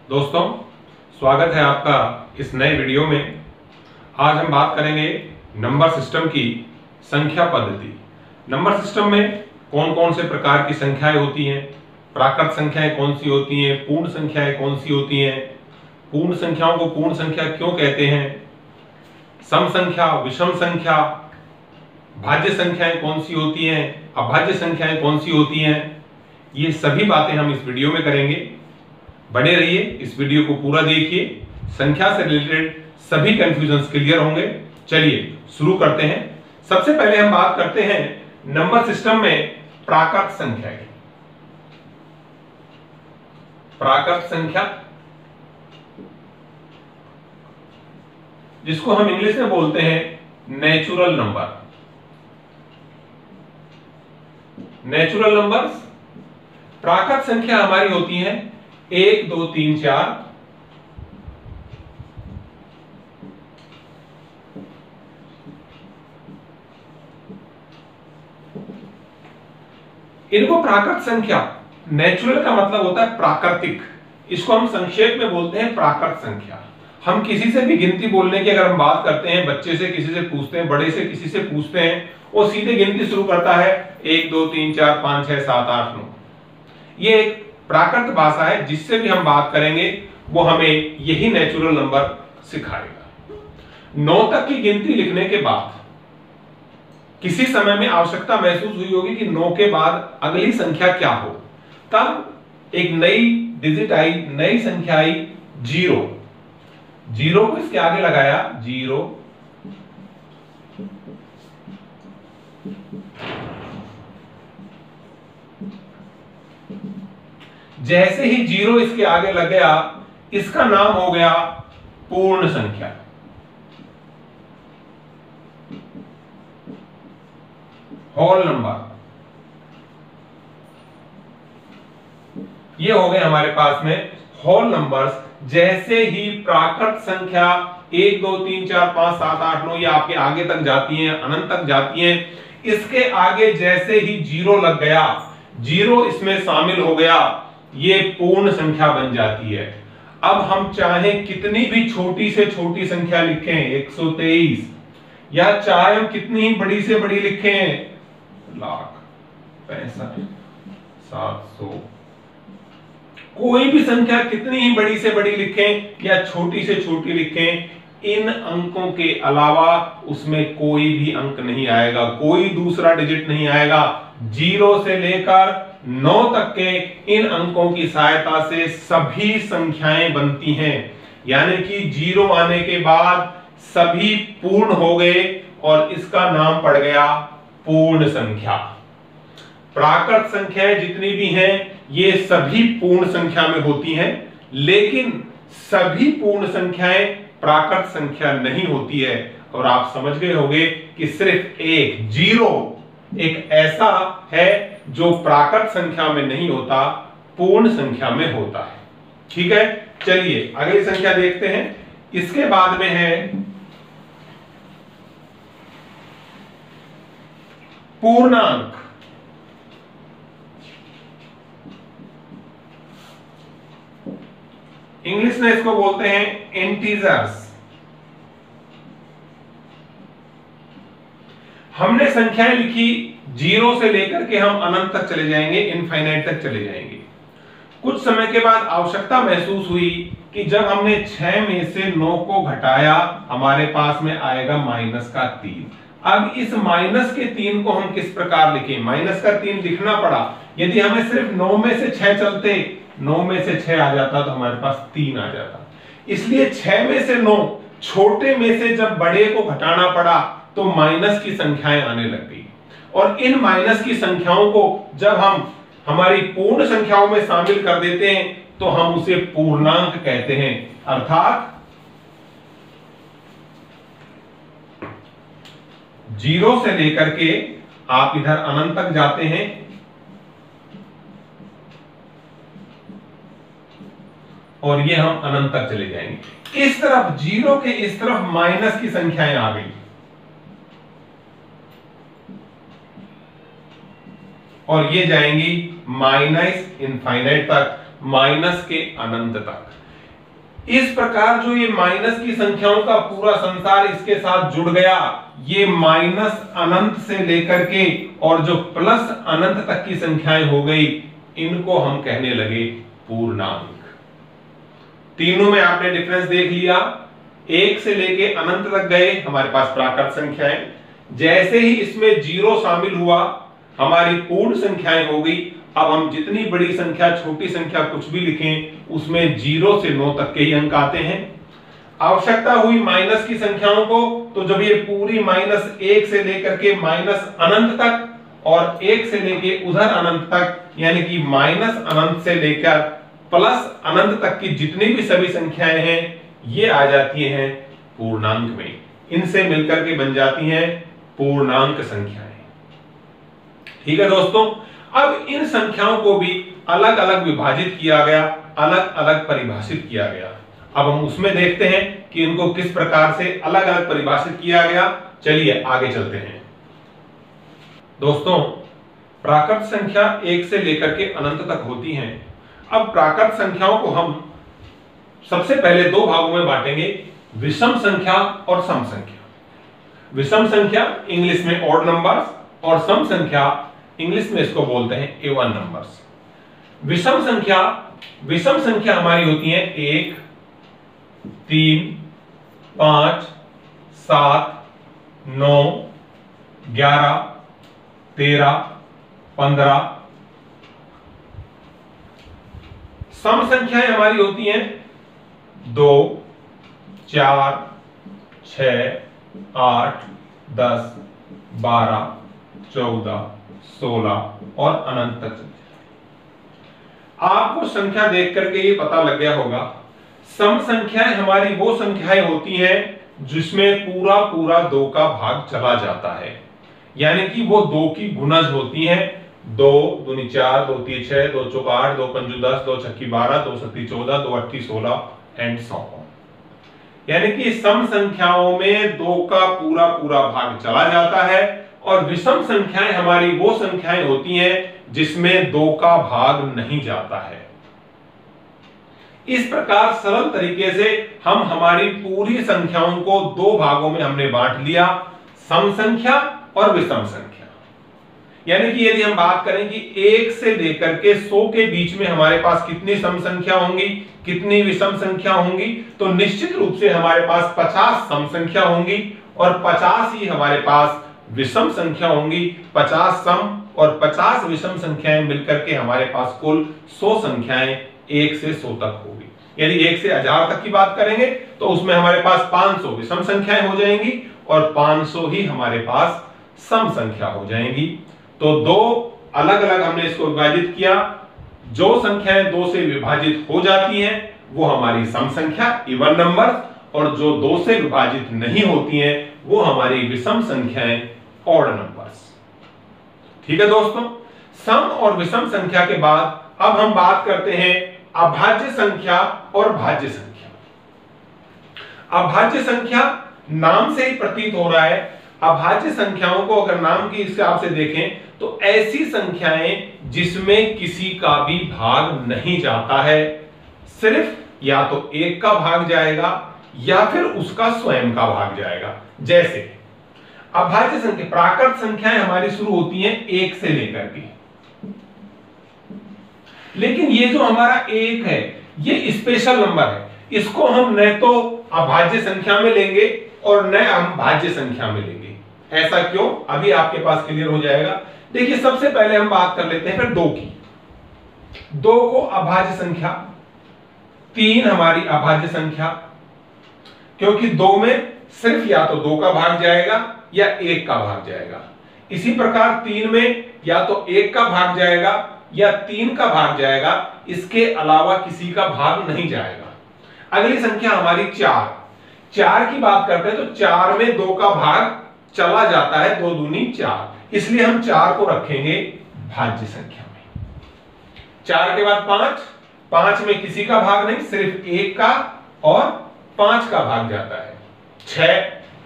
दोस्तों, स्वागत है आपका इस नए वीडियो में। आज हम बात करेंगे नंबर सिस्टम की संख्या पद्धति। नंबर सिस्टम में कौन कौन से प्रकार की संख्याएं होती हैं, प्राकृत संख्याएं कौन सी होती हैं, पूर्ण संख्याएं कौन सी होती हैं, पूर्ण संख्याओं को पूर्ण संख्या क्यों कहते हैं, सम संख्या, विषम संख्या, भाज्य संख्याएं कौन सी होती हैं, अभाज्य संख्याएं कौन सी होती हैं, ये सभी बातें हम इस वीडियो में करेंगे। बने रहिए, इस वीडियो को पूरा देखिए, संख्या से रिलेटेड सभी कंफ्यूजन्स क्लियर होंगे। चलिए शुरू करते हैं। सबसे पहले हम बात करते हैं नंबर सिस्टम में प्राकृत संख्या की। प्राकृत संख्या, जिसको हम इंग्लिश में बोलते हैं नेचुरल नंबर। नेचुरल नंबर्स, प्राकृत संख्या हमारी होती है 1, 2, 3, 4। इनको प्राकृत संख्या, नेचुरल का मतलब होता है प्राकृतिक, इसको हम संक्षेप में बोलते हैं प्राकृत संख्या। हम किसी से भी गिनती बोलने की अगर हम बात करते हैं, बच्चे से किसी से पूछते हैं, बड़े से किसी से पूछते हैं, वो सीधे गिनती शुरू करता है 1, 2, 3, 4, 5, 6, 7, 8, 9। ये एक प्राकृत भाषा है, जिससे भी हम बात करेंगे वो हमें यही नेचुरल नंबर सिखाएगा। 9 तक की गिनती लिखने के बाद किसी समय में आवश्यकता महसूस हुई होगी कि 9 के बाद अगली संख्या क्या हो, तब एक नई डिजिट आई, नई संख्या आई 0। 0 को इसके आगे लगाया 0, जैसे ही 0 इसके आगे लग गया, इसका नाम हो गया पूर्ण संख्या। Whole number. ये हो गए हमारे पास में होल नंबर्स। जैसे ही प्राकृत संख्या 1, 2, 3, 4, 5, 7, 8, 9 ये आपके आगे तक जाती हैं, अनंत तक जाती हैं, इसके आगे जैसे ही 0 लग गया, 0 इसमें शामिल हो गया, ये पूर्ण संख्या बन जाती है। अब हम चाहे कितनी भी छोटी से छोटी संख्या लिखें, 123, या चाहे हम कितनी ही बड़ी से बड़ी लिखें, 1,65,700, कोई भी संख्या कितनी ही बड़ी से बड़ी लिखें या छोटी से छोटी लिखें, इन अंकों के अलावा उसमें कोई भी अंक नहीं आएगा, कोई दूसरा डिजिट नहीं आएगा। 0 से लेकर 9 तक के इन अंकों की सहायता से सभी संख्याएं बनती हैं। यानी कि 0 आने के बाद सभी पूर्ण हो गए और इसका नाम पड़ गया पूर्ण संख्या। प्राकृत संख्याएं जितनी भी हैं ये सभी पूर्ण संख्या में होती हैं, लेकिन सभी पूर्ण संख्याएं प्राकृत संख्या नहीं होती है। और आप समझ गए होंगे कि सिर्फ एक 0 एक ऐसा है जो प्राकृत संख्या में नहीं होता, पूर्ण संख्या में होता है। ठीक है, चलिए अगली संख्या देखते हैं। इसके बाद में है पूर्णांक। इंग्लिश में इसको बोलते हैं इंटीजर्स। हमने संख्याएं लिखी 0 से लेकर के हम अनंत तक चले जाएंगे, इनफाइनाइट तक चले जाएंगे। कुछ समय के बाद आवश्यकता महसूस हुई कि जब हमने 6 में से 9 को घटाया, हमारे पास में आएगा -3। अब इस -3 को हम किस प्रकार लिखें, -3 लिखना पड़ा। यदि हमें सिर्फ 9 में से 6 चलते, 9 में से 6 आ जाता तो हमारे पास 3 आ जाता। इसलिए 6 में से 9, छोटे में से जब बड़े को घटाना पड़ा तो माइनस की संख्याएं आने लग गई। और इन माइनस की संख्याओं को जब हम हमारी पूर्ण संख्याओं में शामिल कर देते हैं तो हम उसे पूर्णांक कहते हैं। अर्थात 0 से लेकर के आप इधर अनंत तक जाते हैं, और ये हम अनंत तक चले जाएंगे। इस तरफ 0 के इस तरफ माइनस की संख्याएं आ गई, और ये जाएंगी माइनस इनफाइनाइट तक, माइनस के अनंत तक। इस प्रकार जो ये माइनस की संख्याओं का पूरा संसार इसके साथ जुड़ गया, ये माइनस अनंत से लेकर के और जो प्लस अनंत तक की संख्याएं हो गई, इनको हम कहने लगे पूर्णांक। तीनों में आपने डिफरेंस देख लिया। एक से लेके अनंत तक गए हमारे पास प्राकृत संख्याएं, जैसे ही इसमें जीरो शामिल हुआ हमारी पूर्ण संख्याएं हो गई। अब हम जितनी बड़ी संख्या छोटी संख्या कुछ भी लिखें उसमें 0 से 9 तक के ही अंक आते हैं। आवश्यकता हुई माइनस की संख्याओं को, तो जब ये पूरी माइनस 1 से लेकर के माइनस अनंत तक और 1 से लेके उधर अनंत तक, यानी कि माइनस अनंत से लेकर प्लस अनंत तक की जितनी भी सभी संख्याएं हैं ये आ जाती हैं पूर्णांक में। इनसे मिलकर के बन जाती हैं पूर्णांक संख्याएं। ठीक है दोस्तों, अब इन संख्याओं को भी अलग अलग विभाजित किया गया, अलग अलग परिभाषित किया गया। अब हम उसमें देखते हैं कि इनको किस प्रकार से अलग अलग परिभाषित किया गया। चलिए आगे चलते हैं। दोस्तों, प्राकृत संख्या 1 से लेकर के अनंत तक होती हैं। अब प्राकृत संख्याओं को हम सबसे पहले दो भागों में बांटेंगे, विषम संख्या और सम संख्या। विषम संख्या इंग्लिश में ऑड नंबर्स और सम संख्या इंग्लिश में इसको बोलते हैं इवन नंबर्स। विषम संख्या हमारी होती है 1, 3, 5, 7, 9, 11, 13, 15। सम संख्याएं हमारी होती हैं 2, 4, 6, 8, 10, 12, 14, 16 और अनंत तक। आपको संख्या देख करके ये पता लग गया होगा, सम संख्याएं हमारी वो संख्याएं होती हैं जिसमें पूरा पूरा 2 का भाग चला जाता है, यानी कि वो 2 की गुणज होती हैं। 2 दूनी 4, 2 3 6, 2 चौक 8, 2 Panju 10, 2 छक्की 12, 2 Satti 14, 2 अट्ठी 16 and so on. यानी कि सम संख्याओं में 2 का पूरा पूरा भाग चला जाता है और विषम संख्याएं हमारी वो संख्याएं होती हैं जिसमें 2 का भाग नहीं जाता है। इस प्रकार सरल तरीके से हम हमारी पूरी संख्याओं को 2 भागों में हमने बांट लिया, सम संख्या और विषम संख्या। यानी कि यदि हम बात करें कि 1 से लेकर के 100 के बीच में हमारे पास कितनी सम संख्या होंगी, कितनी विषम संख्या होंगी, तो निश्चित रूप से हमारे पास 50 सम संख्या होंगी और 50 ही हमारे पास विषम संख्या होंगी। 50 सम और 50 विषम संख्याएं मिलकर के हमारे पास कुल 100 संख्याएं 1 से 100 तक होगी। यदि 1 से 1000 तक की बात करेंगे तो उसमें हमारे पास 500 विषम संख्याएं हो जाएंगी और 500 ही हमारे पास सम संख्या हो जाएंगी। तो 2 अलग अलग हमने इसको विभाजित किया। जो संख्याएं 2 से विभाजित हो जाती हैं वो हमारी सम संख्या इवन नंबर, और जो 2 से विभाजित नहीं होती हैं वो हमारी विषम संख्याएं ऑड नंबर्स। ठीक है दोस्तों, सम और विषम संख्या के बाद अब हम बात करते हैं अभाज्य संख्या और भाज्य संख्या। अभाज्य संख्या नाम से ही प्रतीत हो रहा है। अभाज्य संख्याओं को अगर नाम के हिसाब से देखें तो ऐसी संख्याएं जिसमें किसी का भी भाग नहीं जाता है, सिर्फ या तो 1 का भाग जाएगा या फिर उसका स्वयं का भाग जाएगा। जैसे अभाज्य संख्या, प्राकृत संख्याएं हमारी शुरू होती हैं 1 से लेकर के, लेकिन ये जो हमारा 1 है ये स्पेशल नंबर है। इसको हम न तो अभाज्य संख्या में लेंगे और न हम भाज्य संख्या में लेंगे। ऐसा क्यों, अभी आपके पास क्लियर हो जाएगा। देखिए, सबसे पहले हम बात कर लेते हैं फिर 2 की। 2 को अभाज्य संख्या, 3 हमारी अभाज्य संख्या, क्योंकि 2 में सिर्फ या तो 2 का भाग जाएगा या 1 का भाग जाएगा। इसी प्रकार 3 में या तो 1 का भाग जाएगा या 3 का भाग जाएगा, इसके अलावा किसी का भाग नहीं जाएगा। अगली संख्या हमारी 4। 4 की बात करते हैं तो 4 में 2 का भाग चला जाता है, 2 दूनी 4, इसलिए हम 4 को रखेंगे भाज्य संख्या में। 4 के बाद 5, 5 में किसी का भाग नहीं, सिर्फ 1 का और 5 का भाग जाता है।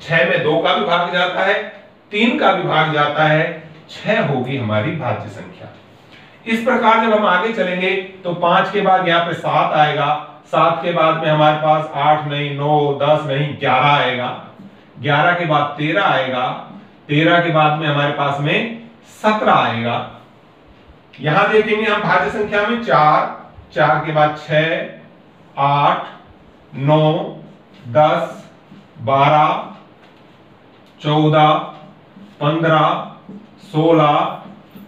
6 में 2 का भी भाग जाता है, 3 का भी भाग जाता है, 6 होगी हमारी भाज्य संख्या। इस प्रकार जब हम आगे चलेंगे तो 5 के बाद यहाँ पे 7 आएगा, 7 के बाद में हमारे पास 8 नहीं, 9, 10 नहीं, 11 आएगा, 11 के बाद 13 आएगा, 13 के बाद में हमारे पास में 17 आएगा। यहां देखेंगे हम भाज्य संख्या में 4, 4 के बाद 6, 8, 9, 10, 12, 14, 15, 16,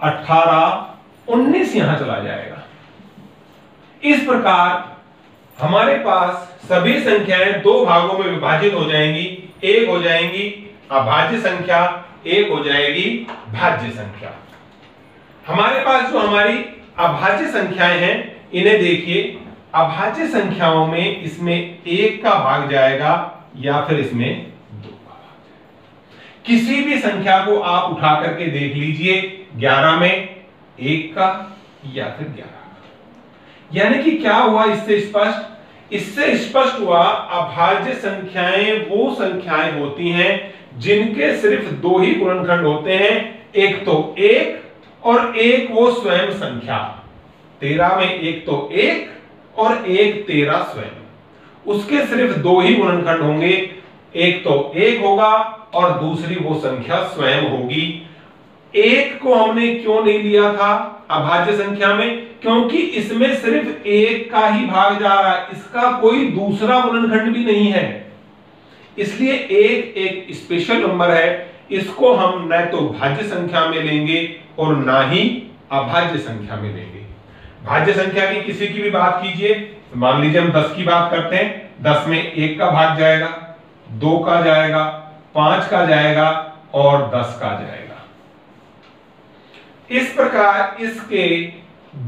18, 19 यहां चला जाएगा। इस प्रकार हमारे पास सभी संख्याएं दो भागों में विभाजित हो जाएंगी, एक हो जाएंगी अभाज्य संख्या, एक हो जाएगी भाज्य संख्या। हमारे पास जो हमारी अभाज्य संख्याएं हैं इन्हें देखिए, अभाज्य संख्याओं में इसमें 1 का भाग जाएगा या फिर इसमें 2 का भाग जाएगा। किसी भी संख्या को आप उठा करके देख लीजिए, 11 में 1 का या फिर 11 का। यानी कि क्या हुआ इससे स्पष्ट? इससे स्पष्ट हुआ अभाज्य संख्याएं वो संख्याएं होती हैं जिनके सिर्फ 2 ही गुणनखंड होते हैं, एक तो 1 और एक वो स्वयं संख्या। 13 में एक तो 1 और एक 13 स्वयं। उसके सिर्फ 2 ही गुणनखंड होंगे, एक तो 1 होगा और दूसरी वो संख्या स्वयं होगी। 1 को हमने क्यों नहीं लिया था अभाज्य संख्या में? क्योंकि इसमें सिर्फ 1 का ही भाग जा रहा है, इसका कोई दूसरा गुणनखंड भी नहीं है। इसलिए 1 एक स्पेशल नंबर है, इसको हम न तो भाज्य संख्या में लेंगे और ना ही अभाज्य संख्या में लेंगे। भाज्य संख्या की किसी की भी बात कीजिए, मान लीजिए हम 10 की बात करते हैं, 10 में 1 का भाग जाएगा, 2 का जाएगा, 5 का जाएगा और 10 का जाएगा। इस प्रकार इसके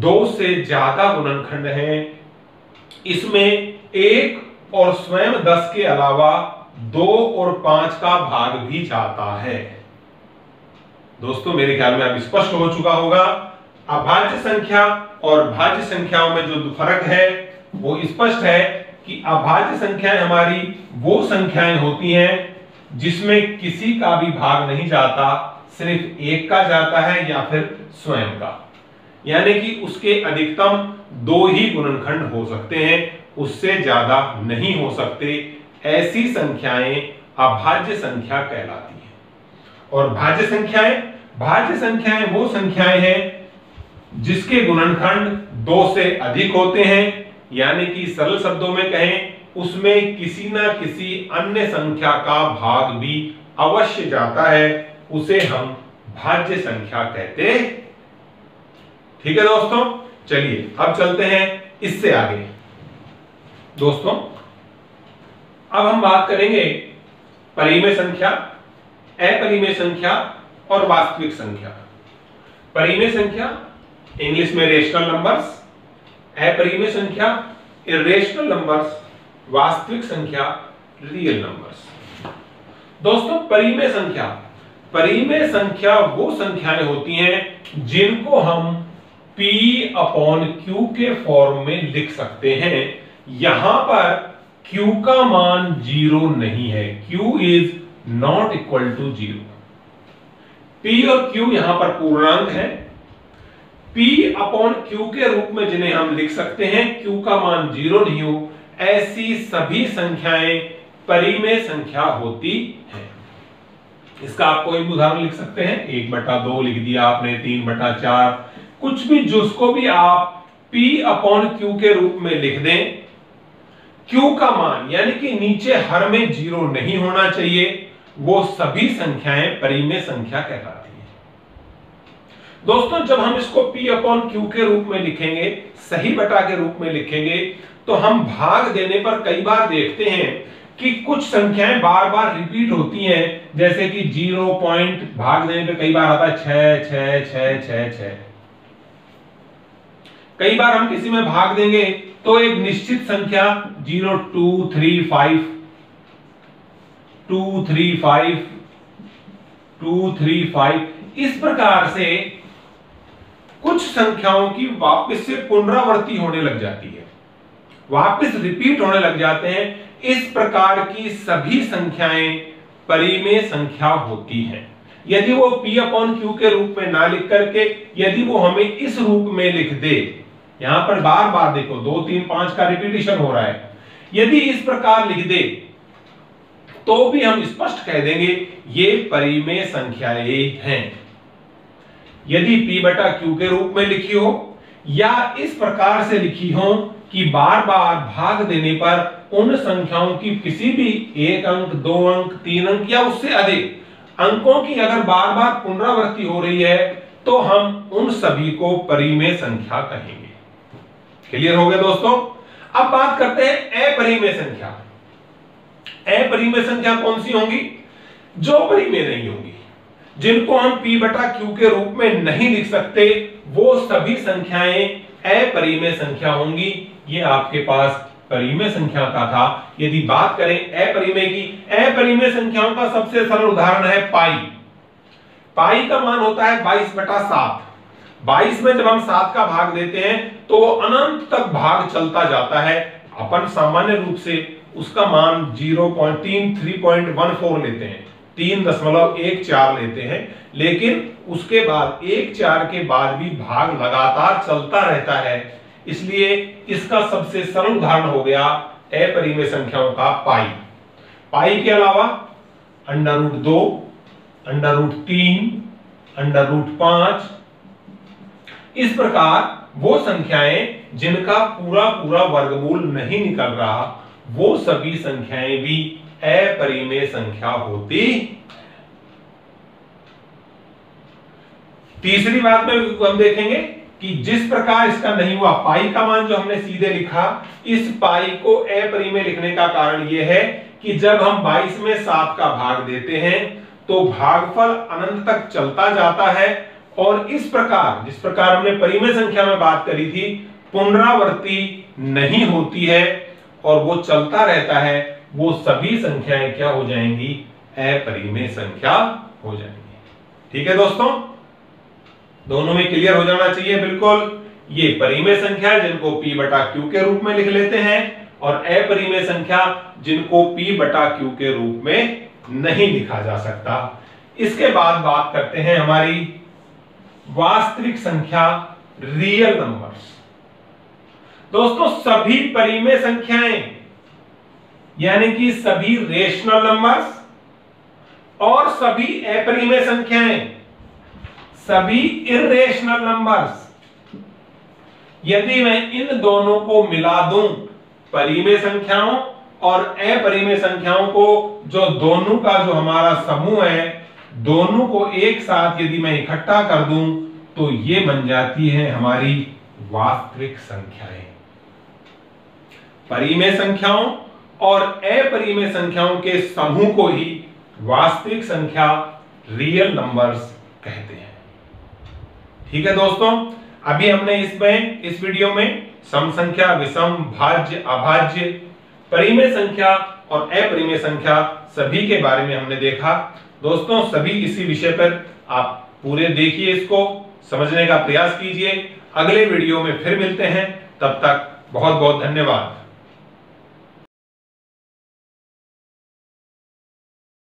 2 से ज्यादा गुणनखंड हैं। इसमें 1 और स्वयं 10 के अलावा 2 और 5 का भाग भी जाता है। दोस्तों मेरे ख्याल में अब स्पष्ट हो चुका होगा, अभाज्य संख्या और भाज्य संख्याओं में जो फर्क है वो स्पष्ट है कि अभाज्य संख्याएं हमारी वो संख्याएं होती हैं जिसमें किसी का भी भाग नहीं जाता, सिर्फ 1 का जाता है या फिर स्वयं का। यानी कि उसके अधिकतम 2 ही गुणनखंड हो सकते हैं, उससे ज्यादा नहीं हो सकते। ऐसी संख्याएं अभाज्य संख्या कहलाती हैं। और भाज्य संख्याएं वो संख्याएं हैं जिसके गुणनखंड 2 से अधिक होते हैं, यानी कि सरल शब्दों में कहें उसमें किसी ना किसी अन्य संख्या का भाग भी अवश्य जाता है, उसे हम भाज्य संख्या कहते हैं। ठीक है दोस्तों, चलिए अब चलते हैं इससे आगे। दोस्तों अब हम बात करेंगे परिमेय संख्या, अपरिमेय संख्या और वास्तविक संख्या। परिमेय संख्या इंग्लिश में रेशनल नंबर्स, अपरिमेय संख्या इर्रेशनल नंबर्स, वास्तविक संख्या रियल नंबर्स। दोस्तों परिमेय संख्या वो संख्याएं होती हैं जिनको हम P/Q के फॉर्म में लिख सकते हैं। यहां पर Q का मान 0 नहीं है, Q is not equal to 0। P और Q यहां पर पूर्णांक है। P/Q के रूप में जिन्हें हम लिख सकते हैं Q का मान 0 नहीं हो, ऐसी सभी संख्याएं परिमेय संख्या होती हैं। इसका आप कोई भी उदाहरण लिख सकते हैं, 1/2 लिख दिया आपने, 3/4, कुछ भी जिसको भी आप P/Q के रूप में लिख दें। Q का मान यानी कि नीचे हर में 0 नहीं होना चाहिए, वो सभी संख्याएं परिमेय संख्या कहलाती हैं। दोस्तों जब हम इसको P/Q के रूप में लिखेंगे, सही बटा के रूप में लिखेंगे, तो हम भाग देने पर कई बार देखते हैं कि कुछ संख्याएं बार बार रिपीट होती हैं, जैसे कि 0 पॉइंट भाग देने पे कई बार आता है 6 6 6 6 6। कई बार हम किसी में भाग देंगे तो एक निश्चित संख्या 0 2 3 5 2 3 5 2 3 5, इस प्रकार से कुछ संख्याओं की वापस से पुनरावृत्ति होने लग जाती है, वापस रिपीट होने लग जाते हैं। इस प्रकार की सभी संख्याएं परिमेय संख्या होती हैं। यदि वो P अपॉन Q के रूप में ना लिख करके यदि वो हमें इस रूप में लिख दे, यहां पर बार बार देखो 2 3 5 का रिपीटिशन हो रहा है, यदि इस प्रकार लिख दे तो भी हम स्पष्ट कह देंगे ये परिमेय संख्याएं हैं। यदि P बटा Q के रूप में लिखी हो या इस प्रकार से लिखी हो कि बार बार भाग देने पर उन संख्याओं की किसी भी 1 अंक 2 अंक 3 अंक या उससे अधिक अंकों की अगर बार बार पुनरावृत्ति हो रही है तो हम उन सभी को परिमेय संख्या कहेंगे। क्लियर हो गया दोस्तों। अब बात करते हैं अपरिमेय संख्या। अपरिमेय संख्या कौन सी होंगी? जो परिमेय नहीं होंगी, जिनको हम P बटा Q के रूप में नहीं लिख सकते, वो सभी संख्याएं अपरिमेय संख्या होंगी। ये आपके पास परिमेय संख्या का था। यदि बात करें अपरिमेय की, अपरिमेय संख्याओं का सबसे सरल उदाहरण है पाई। पाई का मान होता है 22 बटा 7। 22 में जब हम 7 का भाग देते हैं तो अनंत तक भाग चलता जाता है। अपन सामान्य रूप से उसका मान 0.314 लेते हैं, 3.14 लेते हैं, लेकिन उसके बाद 1/4 के बाद भी भाग लगातार चलता रहता है। इसलिए इसका सबसे सरल उदाहरण हो गया अपरिमेय संख्याओं का पाई। पाई के अलावा √2, √3, √5, इस प्रकार वो संख्याएं जिनका पूरा पूरा वर्गमूल नहीं निकल रहा, वो सभी संख्याएं भी अपरिमेय संख्या होती। तीसरी बात में हम देखेंगे कि जिस प्रकार इसका नहीं हुआ, पाई का मान जो हमने सीधे लिखा, इस पाई को अपरिमेय लिखने का कारण यह है कि जब हम 22 में 7 का भाग देते हैं तो भागफल अनंत तक चलता जाता है और इस प्रकार जिस प्रकार हमने परिमेय संख्या में बात करी थी, पुनरावृत्ति नहीं होती है और वो चलता रहता है, वो सभी संख्याएं क्या हो जाएंगी? अपरिमेय संख्या हो जाएंगी। ठीक है दोस्तों, दोनों में क्लियर हो जाना चाहिए बिल्कुल। ये परिमेय संख्या जिनको P बटा Q के रूप में लिख लेते हैं और अपरिमेय संख्या जिनको P बटा Q के रूप में नहीं लिखा जा सकता। इसके बाद बात करते हैं हमारी वास्तविक संख्या, रियल नंबर्स। दोस्तों सभी परिमेय संख्याएं यानी कि सभी रेशनल नंबर्स और सभी अपरिमेय संख्याएं, सभी इर्रेशनल नंबर्स, यदि मैं इन दोनों को मिला दूं, परिमेय संख्याओं और अपरिमेय संख्याओं को, जो दोनों का जो हमारा समूह है, दोनों को एक साथ यदि मैं इकट्ठा कर दूं तो ये बन जाती है हमारी वास्तविक संख्याएं। परिमेय संख्याओं और अपरिमेय संख्याओं के समूह को ही वास्तविक संख्या, रियल नंबर्स कहते हैं। ठीक है दोस्तों, अभी हमने इस वीडियो में सम संख्या, विषम, भाज्य, अभाज्य, परिमेय संख्या और अपरिमेय संख्या सभी के बारे में हमने देखा। दोस्तों सभी इसी विषय पर आप पूरे देखिए, इसको समझने का प्रयास कीजिए। अगले वीडियो में फिर मिलते हैं, तब तक बहुत बहुत धन्यवाद।